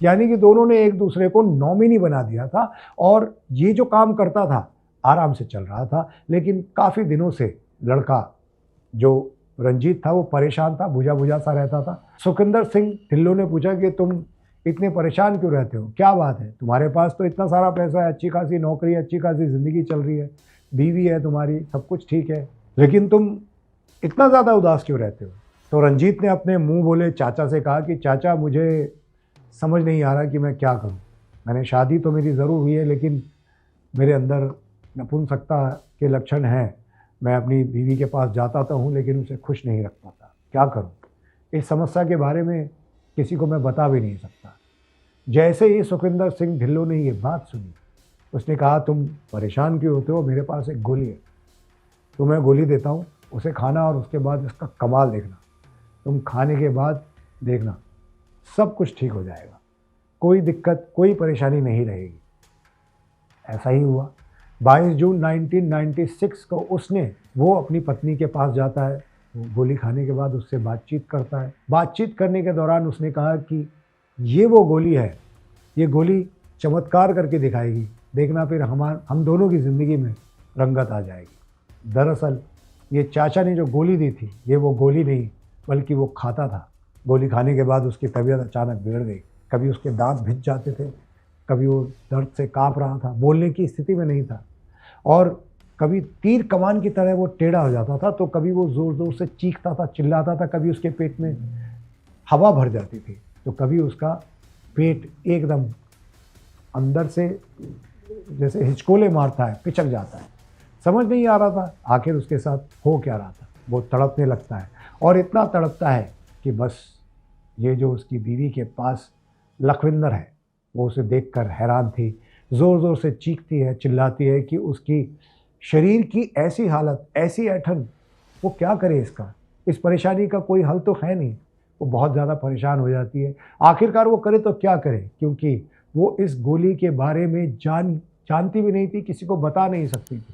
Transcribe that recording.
यानी कि दोनों ने एक दूसरे को नॉमिनी बना दिया था और ये जो काम करता था आराम से चल रहा था। लेकिन काफ़ी दिनों से लड़का जो रंजीत था वो परेशान था, बुझा-बुझा सा रहता था। सुखविंदर सिंह ढिल्लों ने पूछा कि तुम इतने परेशान क्यों रहते हो? क्या बात है? तुम्हारे पास तो इतना सारा पैसा है, अच्छी खासी नौकरी है, अच्छी खासी ज़िंदगी चल रही है, बीवी है तुम्हारी, सब कुछ ठीक है, लेकिन तुम इतना ज़्यादा उदास क्यों रहते हो? तो रंजीत ने अपने मुँह बोले चाचा से कहा कि चाचा मुझे समझ नहीं आ रहा कि मैं क्या करूँ? मैंने शादी तो मेरी ज़रूर हुई है लेकिन मेरे अंदर नपुंसकता के लक्षण हैं। मैं अपनी बीवी के पास जाता तो हूँ लेकिन उसे खुश नहीं रख पाता। क्या करूँ? इस समस्या के बारे में किसी को मैं बता भी नहीं सकता। जैसे ही सुखविंदर सिंह ढिल्लों ने ये बात सुनी, उसने कहा तुम परेशान क्यों होते हो? मेरे पास एक गोली है। तुम्हें गोली देता हूँ, उसे खाना और उसके बाद इसका कमाल देखना। तुम खाने के बाद देखना, सब कुछ ठीक हो जाएगा। कोई दिक्कत, कोई परेशानी नहीं रहेगी। ऐसा ही हुआ। 22 जून 1996 को वो अपनी पत्नी के पास जाता है। वो गोली खाने के बाद उससे बातचीत करता है। बातचीत करने के दौरान उसने कहा कि ये वो गोली है, ये गोली चमत्कार करके दिखाएगी। देखना फिर हम दोनों की ज़िंदगी में रंगत आ जाएगी। दरअसल ये चाचा ने जो गोली दी थी, ये वो गोली नहीं बल्कि वो खाता था। गोली खाने के बाद उसकी तबीयत अचानक बिगड़ गई। कभी उसके दाँत भिज जाते थे, कभी वो दर्द से काँप रहा था, बोलने की स्थिति में नहीं था और कभी तीर कमान की तरह वो टेढ़ा हो जाता था, तो कभी वो ज़ोर-ज़ोर से चीखता था, चिल्लाता था, कभी उसके पेट में हवा भर जाती थी, तो कभी उसका पेट एकदम अंदर से जैसे हिचकोले मारता है, पिचक जाता है। समझ नहीं आ रहा था आखिर उसके साथ हो क्या रहा था। वो तड़पने लगता है और इतना तड़पता है कि बस ये जो उसकी बीवी के पास लखविंदर है, वो उसे देखकर हैरान थी। ज़ोर-ज़ोर से चीखती है, चिल्लाती है कि उसकी शरीर की ऐसी हालत, ऐसी ऐंठन, वो क्या करे इसका? इस परेशानी का कोई हल तो है नहीं। वो बहुत ज़्यादा परेशान हो जाती है। आखिरकार वो करे तो क्या करे? क्योंकि वो इस गोली के बारे में जानती भी नहीं थी, किसी को बता नहीं सकती थी।